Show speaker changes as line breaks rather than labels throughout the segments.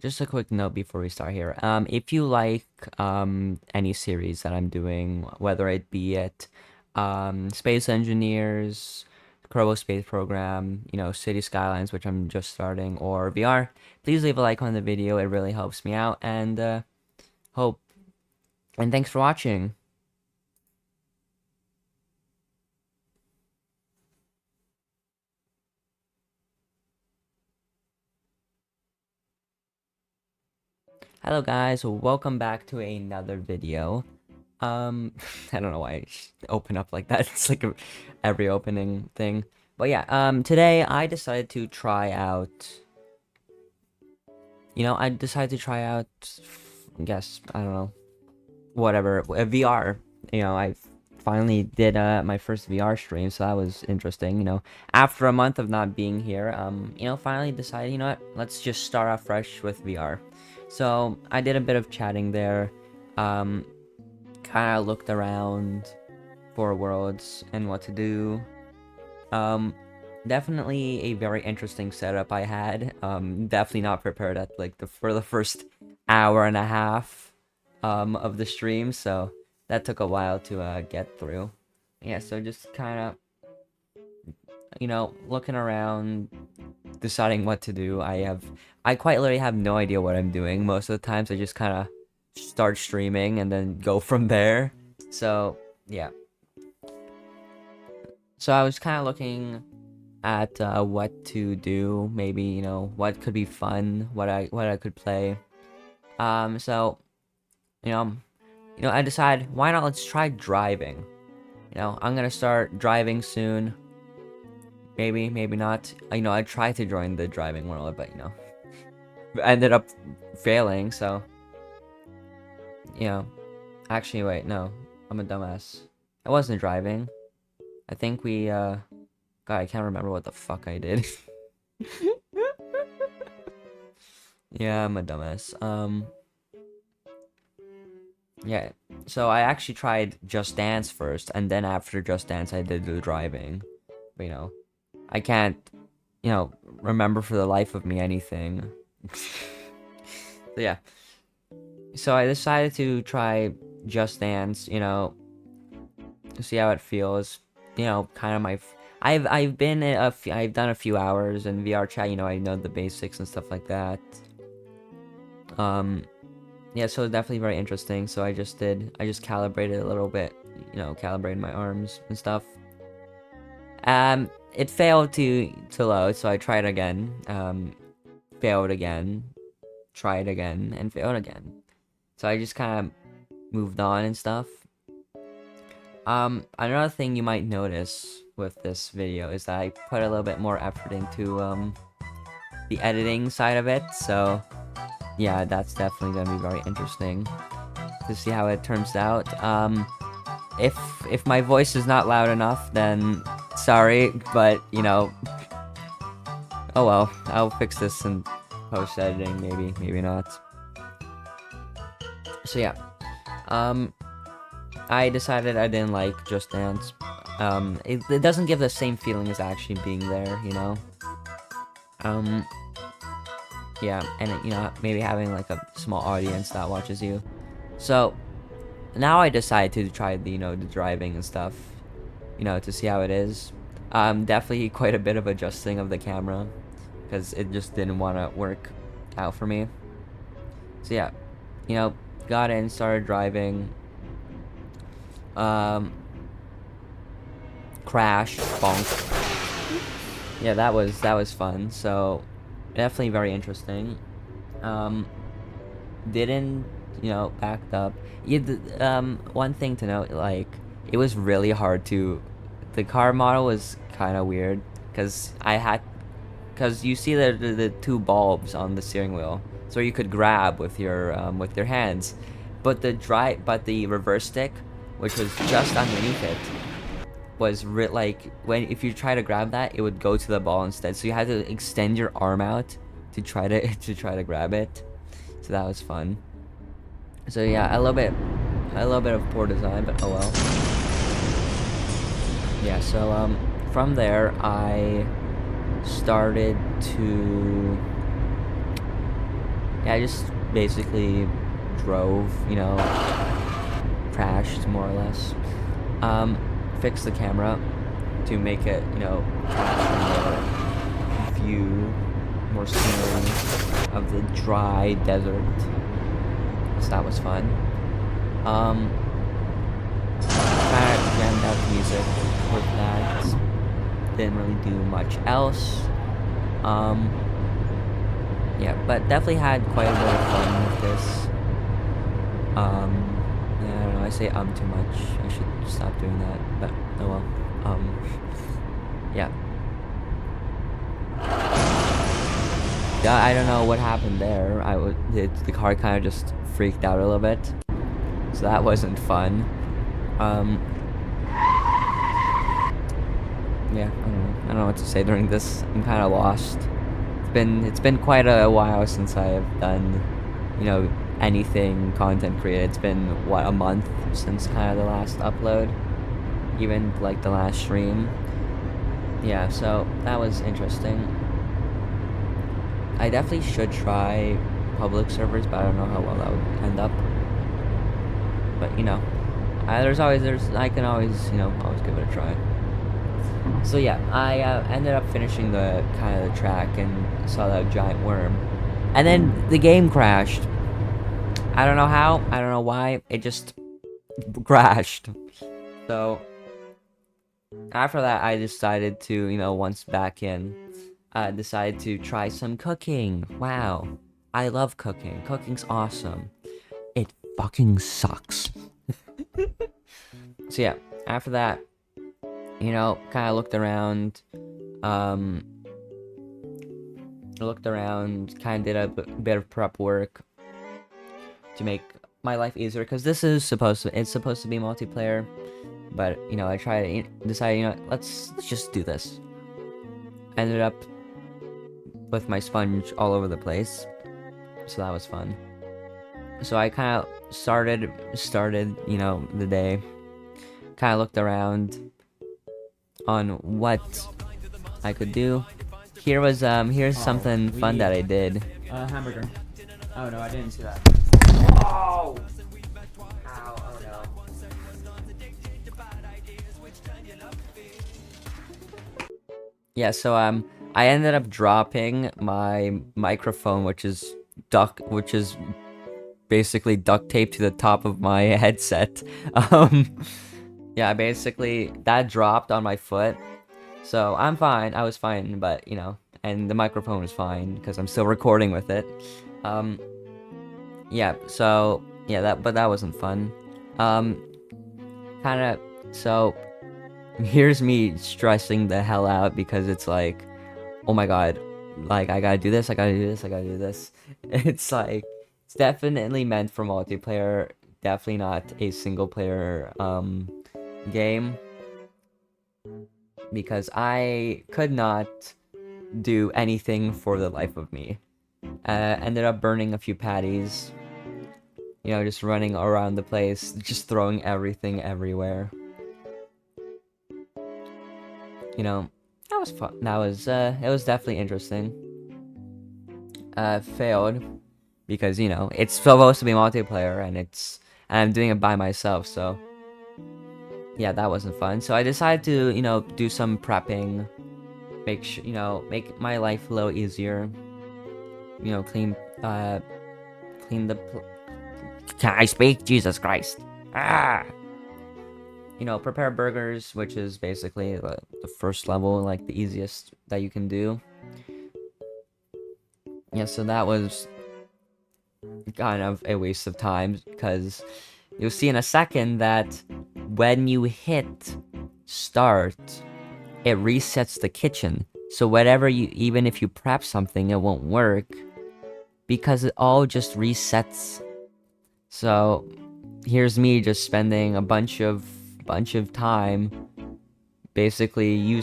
Just a quick note before we start here. If you like any series that I'm doing, whether it be Space Engineers, Kerbal Space Program, City Skylines, which I'm just starting, or VR, please leave a like on the video. It really helps me out, and hope and thanks for watching. Hello guys, welcome back to another video. I don't know why I open up like that. It's like every opening thing. But yeah, today I decided to try out, I guess, I don't know, whatever, a VR. I finally did my first VR stream, so that was interesting. After a month of not being here, finally decided, what, let's just start off fresh with VR. So I did a bit of chatting there, um, kind of looked around for worlds and what to do. Definitely a very interesting setup I had. Definitely not prepared at like for the first hour and a half of the stream, so that took a while to get through. Yeah, so just kind of looking around, deciding what to do. I quite literally have no idea what I'm doing. Most of the times I just kind of start streaming and then go from there. So yeah. So I was kind of looking at what to do, maybe what could be fun, what I could play. So you know I decided, why not, let's try driving. I'm gonna start driving soon. Maybe not. I tried to join the driving world, but I ended up failing. So actually, wait, no, I'm a dumbass. I wasn't driving. I think God, I can't remember what the fuck I did. Yeah, I'm a dumbass. Yeah. So I actually tried Just Dance first, and then after Just Dance, I did the driving. But, I can't, remember for the life of me anything. So yeah. So I decided to try Just Dance, to see how it feels. Kind of I've been I've done a few hours in VR chat. I know the basics and stuff like that. Yeah, so it's definitely very interesting. So I just calibrated a little bit, calibrated my arms and stuff. It failed to load, so I tried again. Failed again, tried again, and failed again. So I just kind of moved on and stuff. Another thing you might notice with this video is that I put a little bit more effort into the editing side of it. So yeah, that's definitely gonna be very interesting to see how it turns out. If my voice is not loud enough, then sorry, but oh well, I'll fix this in post editing, maybe not. So yeah, I decided I didn't like Just Dance. It doesn't give the same feeling as actually being there, yeah, and maybe having like a small audience that watches you. So now I decided to try the driving and stuff, to see how it is. Definitely quite a bit of adjusting of the camera because it just didn't want to work out for me. So yeah, got in, started driving. Crash, bonk. Yeah, that was fun. So definitely very interesting. Didn't backed up. Yeah, one thing to note, like, it was really hard to. The car model was kind of weird because because you see the two bulbs on the steering wheel, so you could grab with your hands, but the reverse stick, which was just underneath it, was like if you try to grab that, it would go to the ball instead. So you had to extend your arm out to try to to grab it. So that was fun. So yeah, a little bit of poor design, but oh well. Yeah. So from there I started to yeah, I just basically drove, crashed more or less. Fixed the camera to make it, capture more view, more scenery of the dry desert. So that was fun. Kind of jammed out the music with that. Didn't really do much else. Yeah, but definitely had quite a bit of fun with this. Yeah, I don't know, I say too much. I should stop doing that, but oh well. Yeah. Yeah, I don't know what happened there. The car kind of just freaked out a little bit, so that wasn't fun. Yeah, I don't know what to say during this. I'm kind of lost. It's been quite a while since I've done, anything content created. It's been what, a month since kind of the last upload, even like the last stream. Yeah, so that was interesting. I definitely should try public servers, but I don't know how well that would end up. But I can always always give it a try. So yeah, I ended up finishing the kind of the track and saw that giant worm, and then the game crashed. I don't know how, I don't know why, it just crashed. So after that, I decided to, once back in, decided to try some cooking. Wow, I love cooking. Cooking's awesome. It fucking sucks. So yeah, after that, kind of looked around, kind of did a bit of prep work to make my life easier, because it's supposed to be multiplayer, but, I tried to decide, let's just do this. Ended up with my sponge all over the place, so that was fun. So I kind of started, the day, kind of looked around on what I could do. Here's something fun that I did.
Hamburger. Oh no, I didn't see that.
Oh! Ow, oh no. Yeah, so I ended up dropping my microphone, which is basically duct taped to the top of my headset. Yeah, basically that dropped on my foot. So I'm fine. I was fine, but and the microphone was fine because I'm still recording with it. Yeah, so yeah, but that wasn't fun. Kind of, so here's me stressing the hell out because it's like, oh my god, like I gotta do this, I gotta do this, I gotta do this. It's like, it's definitely meant for multiplayer, definitely not a single player game, because I could not do anything for the life of me. Ended up burning a few patties, just running around the place, just throwing everything everywhere. That was fun. It was definitely interesting. Failed because it's supposed to be multiplayer, and I'm doing it by myself, so yeah, that wasn't fun. So I decided to do some prepping, make my life a little easier. Clean the. Can I speak? Jesus Christ! Ah. Prepare burgers, which is basically the first level, like the easiest that you can do. Yeah, so that was kind of a waste of time, because you'll see in a second that when you hit start, it resets the kitchen. So whatever even if you prep something, it won't work, because it all just resets. So here's me just spending a bunch of time, basically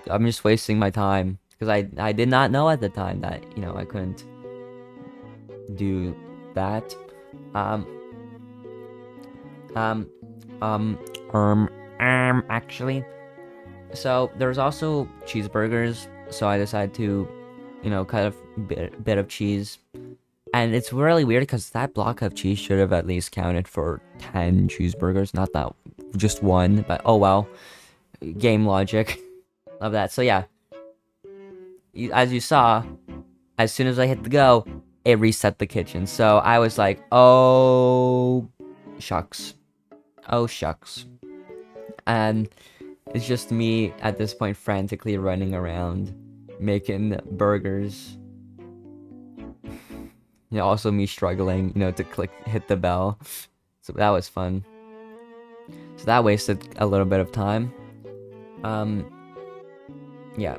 I'm just wasting my time, because I did not know at the time that I couldn't do that. Actually, so there's also cheeseburgers, so I decided to cut a bit of cheese And it's really weird because that block of cheese should have at least counted for 10 cheeseburgers, not that just one, but oh well. Game logic. Love that. So yeah, as you saw, as soon as I hit the go, it reset the kitchen. So I was like, oh, shucks. Oh, shucks. And it's just me at this point frantically running around making burgers. Also me struggling, to hit the bell. So that was fun. So that wasted a little bit of time. Yeah.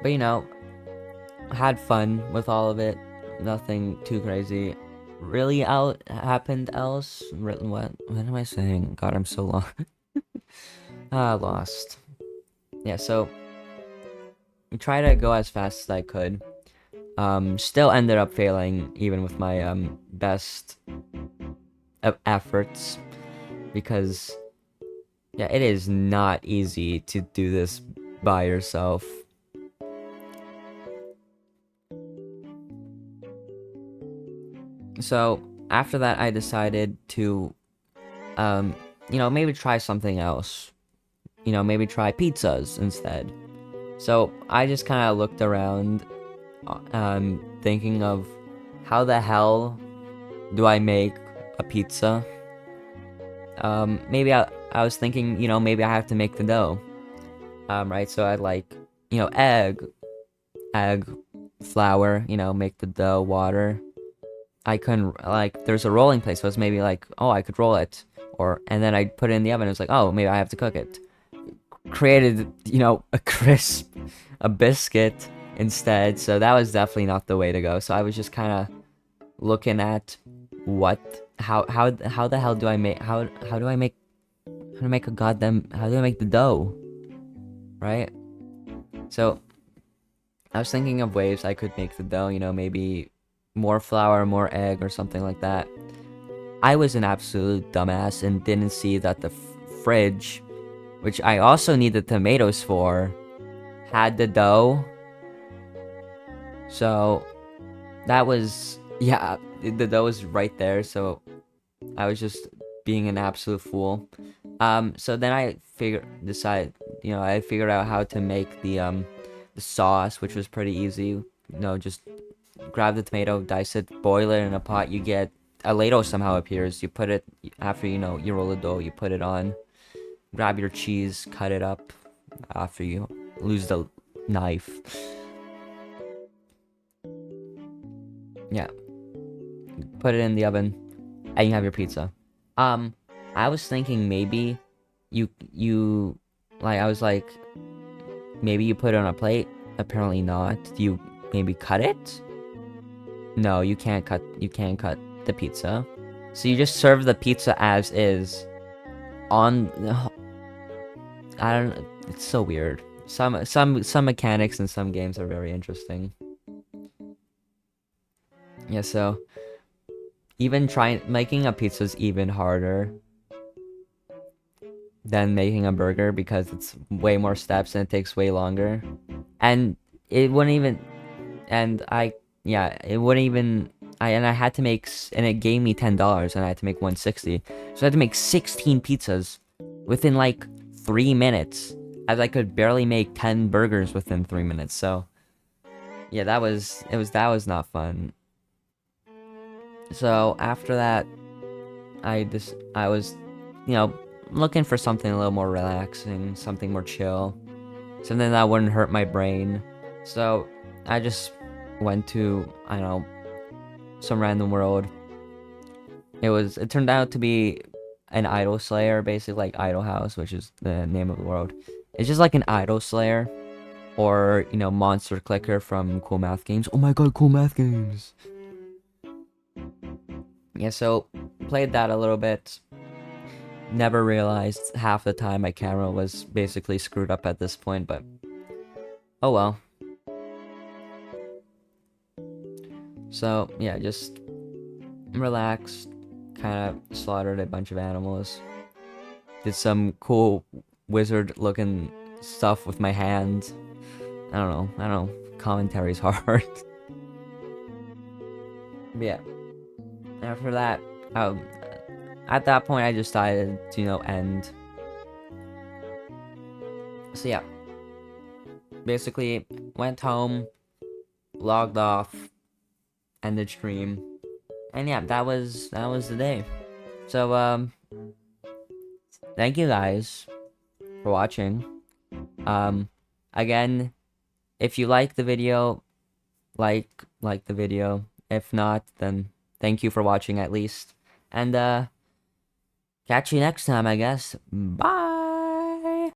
But had fun with all of it. Nothing too crazy. Really happened else? What am I saying? God, I'm so lost. Lost. Yeah, so try to go as fast as I could. Still ended up failing even with my best efforts because yeah, it is not easy to do this by yourself. So after that, I decided to, maybe try something else. Maybe try pizzas instead. So I just kind of looked around, thinking of how the hell do I make a pizza? Maybe I was thinking, maybe I have to make the dough. Right? So I'd like, egg, flour, make the dough, water. I couldn't, like, there's a rolling place, so it's maybe like, oh, I could roll it. And then I put it in the oven, it was like, oh, maybe I have to cook it. Created, a biscuit instead, so that was definitely not the way to go. So I was just kind of looking at how the hell do I make, how do I make the dough, right? So I was thinking of ways I could make the dough, maybe more flour, more egg, or something like that. I was an absolute dumbass and didn't see that the fridge, which I also needed tomatoes for, had the dough. So that was, yeah, the dough was right there, so I was just being an absolute fool. So then I figured out how to make the sauce, which was pretty easy. Just grab the tomato, dice it, boil it in a pot. You get a ladle somehow appears. You put it after you roll the dough. You put it on. Grab your cheese, cut it up. After you lose the knife. Yeah. Put it in the oven, and you have your pizza. I was thinking maybe I was like, maybe you put it on a plate. Apparently not. Do you maybe cut it? No, you can't cut the pizza. So you just serve the pizza as is on I don't know, it's so weird. Some mechanics in some games are very interesting. Yeah, so even making a pizza is even harder than making a burger because it's way more steps and it takes way longer. And it wouldn't even it wouldn't even I had to make and it gave me $10 and I had to make 160. So I had to make 16 pizzas within like 3 minutes, as I could barely make 10 burgers within 3 minutes. So yeah, that was not fun. So after that, I was, looking for something a little more relaxing, something more chill, something that wouldn't hurt my brain. So I just went to, I don't know, some random world. It turned out to be an idol slayer, basically like Idol House, which is the name of the world. It's just like an idol slayer, or monster clicker from Cool Math Games. Oh my god, Cool Math Games. Yeah, so played that a little bit. Never realized half the time my camera was basically screwed up at this point, but oh well. So yeah, just relaxed, kind of slaughtered a bunch of animals. Did some cool wizard looking stuff with my hands. I don't know. Commentary's hard. But yeah. After that, um, at that point, I just decided to, end. So yeah, basically went home, logged off, ended stream, and yeah, that was the day. So thank you guys for watching. Um, again, if you like the video, like the video. If not, then thank you for watching at least, and catch you next time, I guess. Bye.